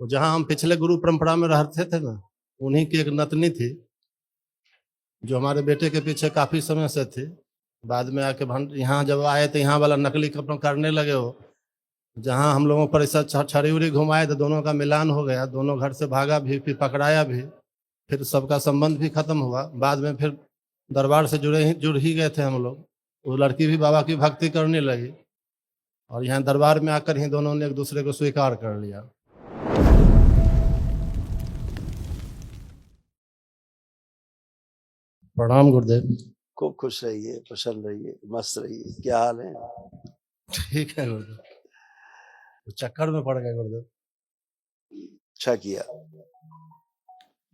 तो जहाँ हम पिछले गुरु परंपरा में रहते थे ना, उन्हीं की एक नतनी थी जो हमारे बेटे के पीछे काफी समय से थी। बाद में आके यहाँ जब आए तो यहाँ वाला नकली कपड़ा करने लगे हो। जहाँ हम लोगों पर ऐसा छड़ी उड़ी घुमाए तो दोनों का मिलान हो गया, दोनों घर से भागा भी, फिर पकड़ाया भी, फिर सबका संबंध भी खत्म हुआ। बाद में फिर दरबार से जुड़ ही गए थे हम लोग। वो लड़की भी बाबा की भक्ति करने लगी और यहाँ दरबार में आकर ही दोनों ने एक दूसरे को स्वीकार कर लिया। प्रणाम गुरुदेव। खूब खुश रहिए, प्रसन्न रहिए, मस्त रहिए। क्या हाल है? ठीक है गुरुदेव। तो चक्कर में पड़ गए गुरुदेव। अच्छा किया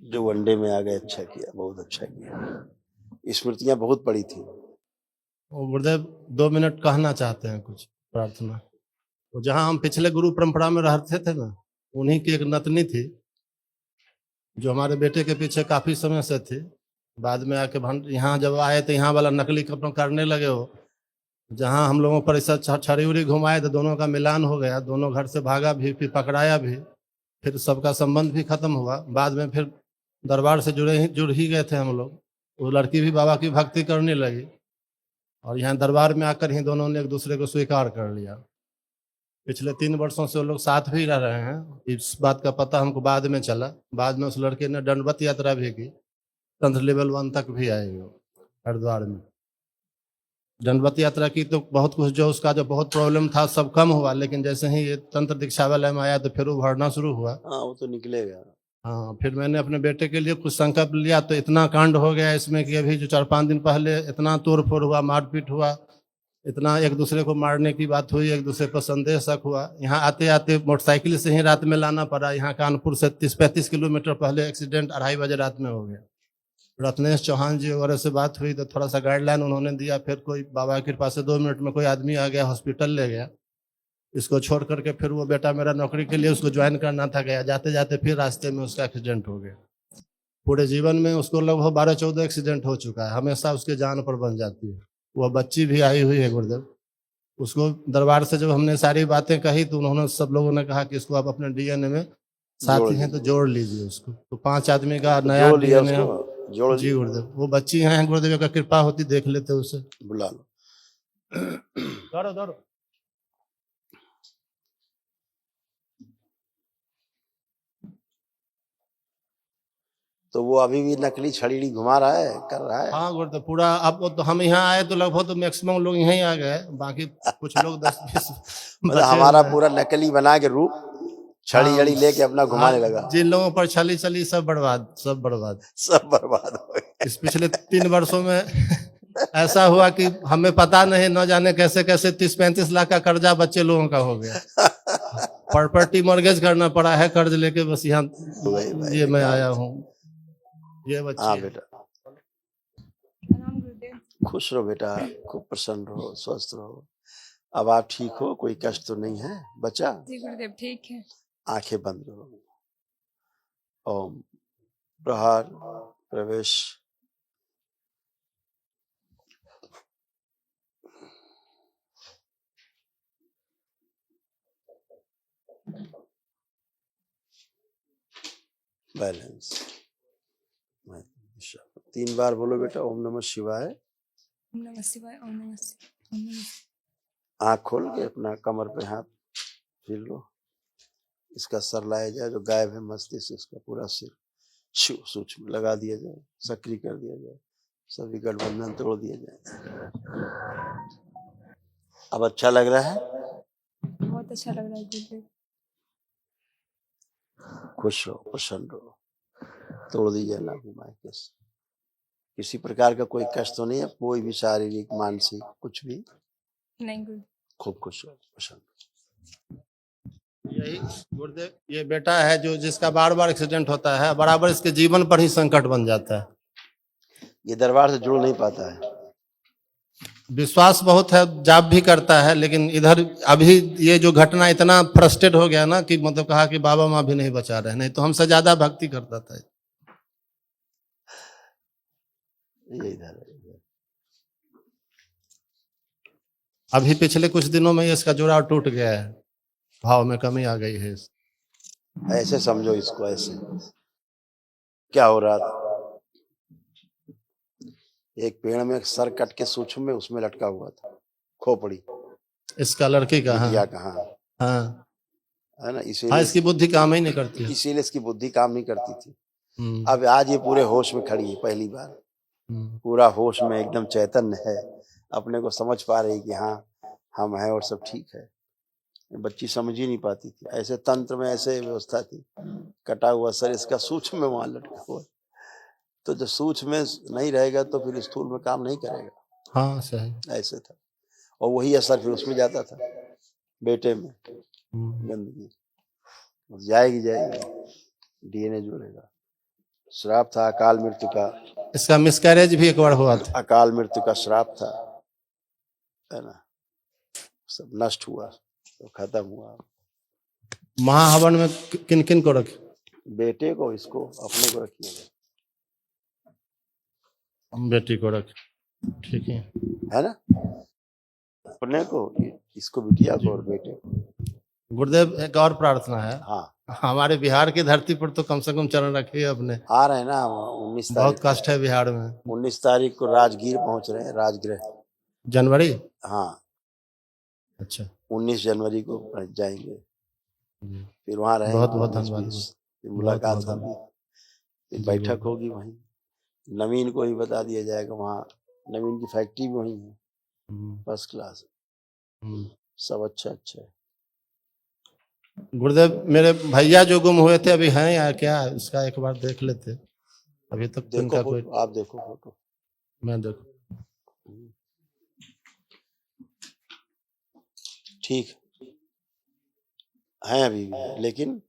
जो वनडे में आ गए, अच्छा किया, बहुत अच्छा किया। स्मृतियां बहुत पड़ी थी। वो गुरुदेव 2 मिनट कहना चाहते हैं कुछ प्रार्थना। तो जहाँ हम पिछले गुरु परंपरा में रहते थे ना, उन्हीं की एक नतनी थी जो हमारे बेटे के पीछे काफी समय से थी। बाद में आके यहाँ जब आए तो यहाँ वाला नकली कपड़ा करने लगे हो। जहाँ हम लोगों पर ऐसा छड़ी उड़ी घुमाए तो दोनों का मिलान हो गया, दोनों घर से भागा भी, फिर पकड़ाया भी, फिर सबका संबंध भी खत्म हुआ। बाद में फिर दरबार से जुड़ ही गए थे हम लोग। वो लड़की भी बाबा की भक्ति करने लगी और यहाँ दरबार में आकर ही दोनों ने एक दूसरे को स्वीकार कर लिया। पिछले 3 वर्षों से वो लोग साथ भी रह रहे हैं। इस बात का पता हमको बाद में चला। बाद में उस लड़के ने दंडवत यात्रा भी की, तंत्र लेवल 1 तक भी आई वो हरिद्वार में। दंडवत यात्रा की तो बहुत कुछ, जो उसका जो बहुत प्रॉब्लम था सब कम हुआ, लेकिन जैसे ही ये तंत्र दीक्षा वाले में आया तो फिर वो भरना शुरू हुआ। हाँ, वो तो निकलेगा। हाँ, फिर मैंने अपने बेटे के लिए कुछ संकल्प लिया तो इतना कांड हो गया इसमें कि अभी जो 4-5 दिन पहले इतना तोड़ फोड़ हुआ, मारपीट हुआ, इतना एक दूसरे को मारने की बात हुई, एक दूसरे पर संदेह शक हुआ। यहाँ आते आते मोटरसाइकिल से ही रात में लाना पड़ा। यहाँ कानपुर से 30-35 किलोमीटर पहले एक्सीडेंट 2:30 बजे रात में हो गया। रत्नेश चौहान जी वगैरह से बात हुई तो थोड़ा सा गाइडलाइन उन्होंने दिया। फिर कोई बाबा की कृपा से 2 मिनट में कोई आदमी आ गया, हॉस्पिटल ले गया। इसको छोड़ करके फिर वो बेटा मेरा नौकरी के लिए उसको ज्वाइन करना था, गया। जाते जाते फिर रास्ते में उसका एक्सीडेंट हो गया। पूरे जीवन में उसको लगभग 12-14 एक्सीडेंट हो चुका है, हमेशा उसके जान पर बन जाती है। वह बच्ची भी आई हुई है गुरुदेव। उसको दरबार से जब हमने सारी बातें कही तो उन्होंने, सब लोगों ने कहा कि इसको आप अपने डीएनए में साथी हैं तो जोड़ लीजिए उसको। तो 5 आदमी का नया डीएनए जी गुरुदेव। वो बच्ची हैं गुरुदेव का कृपा होती देख लेते उसे। बुला लो। दौड़ो। तो वो अभी भी नकली छड़ी घुमा रहा है, कर रहा है। हाँ गुरुदेव पूरा। अब तो हम यहाँ आए तो लगभग तो मैक्सिमम लोग यहीं आ गए, बाकी कुछ लोग 10-20 मतलब हमारा पूरा नकली बना के रूप छड़ी जड़ी लेके अपना घुमाने लगा। जिन लोगों पर छली सब बर्बाद, सब बर्बाद, सब बर्बाद हो गए। इस पिछले 3 वर्षों में ऐसा हुआ कि हमें पता नहीं, न जाने कैसे कैसे 30-35 लाख का कर्जा बच्चे लोगों का हो गया। प्रॉपर्टी मॉर्गेज करना पड़ा है कर्ज लेके, बस यहाँ ये मैं आया हूँ। ये बच्ची। हाँ बेटा, खुश रहो बेटा, खूब प्रसन्न रहो, स्वस्थ रहो। अब आप ठीक हो? कोई कष्ट तो नहीं है बच्चा? जी गुरुदेव ठीक है। आंखें बंद करो। ओम प्रहार प्रवेश। बैलेंस। 3 बार बोलो बेटा, ओम नमः शिवाय। ओम नमः शिवाय, ओम नमः शिवाय। आँख खोल के अपना कमर पे हाथ फिर लो। इसका सर लाया जाए, जो गायब है मस्तिष्क, इसका पूरा सिर शिव सूक्ष्म लगा दिया जाए, सक्रिय कर दिया जाए, सभी गठबंधन तोड़ दिया जाए। अब अच्छा लग रहा है? बहुत अच्छा लग रहा है गुरुदेव। खुश रहो, प्रसन्न रहो। तोड़ दीजिए ना घुमाए कैसे। किसी प्रकार का कोई कष्ट तो नहीं है? कोई भी शारीरिक मानसिक कुछ भी नहीं गुरुदेव। खूब खुश रहो, प्रसन्न। यही गुरुदेव, ये बेटा है जो जिसका बार एक्सीडेंट होता है, बराबर इसके जीवन पर ही संकट बन जाता है। ये दरबार से जुड़ नहीं पाता है। विश्वास बहुत है, जाप भी करता है, लेकिन इधर अभी ये जो घटना इतना फ्रस्ट्रेट हो गया ना कि मतलब कहा कि बाबा माँ भी नहीं बचा रहे, नहीं तो हमसे ज्यादा भक्ति करता था। ये इधर अभी पिछले कुछ दिनों में इसका जुड़ाव टूट गया है, भाव में कमी आ गई है। ऐसे समझो इसको, ऐसे क्या हो रहा था, एक पेड़ में सर कट के सूक्ष्म में उसमें लटका हुआ था खोपड़ी, इसका लड़की का, बिटिया हाँ कहाँ हाँ है ना, हाँ, इसीलिए इसकी बुद्धि काम ही नहीं करती है। इसीलिए इसकी बुद्धि काम नहीं करती थी। हम्म, अब आज ये पूरे होश में खड़ी है, पहली बार पूरा होश में एकदम चैतन्य है, अपने को समझ पा रही कि हाँ हम हैं और सब ठीक है। बच्ची समझ ही नहीं पाती थी, ऐसे तंत्र में ऐसे व्यवस्था थी, कटा हुआ सर इसका सूक्ष्म में वहां लटका हुआ, तो जब सूक्ष्म में नहीं रहेगा तो फिर स्थूल में काम नहीं करेगा, हाँ सही। ऐसे था। और वही असर फिर उसमें जाता था, बेटे में हम्म, गंदगी जाएगी जाएगी, डीएनए जुड़ेगा। श्राप था अकाल मृत्यु का, इसका मिसकैरेज भी एक बार हुआ था। अकाल मृत्यु का श्राप था, है ना, सब नष्ट हुआ, तो खत्म हुआ। महाहवन में किन किन को रखे? बेटे को, इसको, अपने को रखिएगा, हम बेटी को रखे, ठीक है। है ना, अपने को, इसको बिटिया को और बेटे को। गुरुदेव एक और प्रार्थना है, हाँ हमारे बिहार की धरती पर तो कम से कम चरण रखिए अपने, आ रहे हैं ना 19 बहुत तारीख, कष्ट है बिहार में। 19 तारीख को राजगीर पहुंच रहे हैं, राजगृह। जनवरी, हाँ अच्छा 19 जनवरी को जाएंगे, जी। फिर वहां रहेंगे बहुत बहुत 19-20, धन्यवाद। फिर मुलाकात बहुत होगी, फिर जी, बैठक बिल्कुल। होगी वहीं, नवीन को ही बता दिया जाएगा, वहाँ नवीन की फैक्ट्री भी वहीं है, हम्म, फर्स्ट क्लास, हम्म। सब अच्छा अच्छा है। गुरुदेव मेरे भैया जो गुम हुए थे अभी हैं या क्या, इसका एक बार देख लेते, अभी तक तो देखो इनका कोई, फोटो, आप देखो फोटो, मैं देखो। ठीक है अभी भी, लेकिन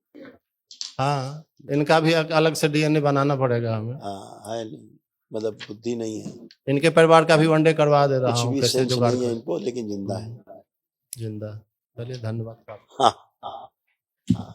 हाँ इनका भी अलग से डीएनए बनाना पड़ेगा हमें। हाँ है नहीं, मतलब बुद्धि नहीं है, इनके परिवार का भी वनडे करवा दे रहा कुछ हूँ, भी कैसे सेंस जुगाड़ नहीं है कर। इनको, लेकिन जिंदा है। जिंदा, चलिए धन्यवाद। हाँ हाँ हाँ।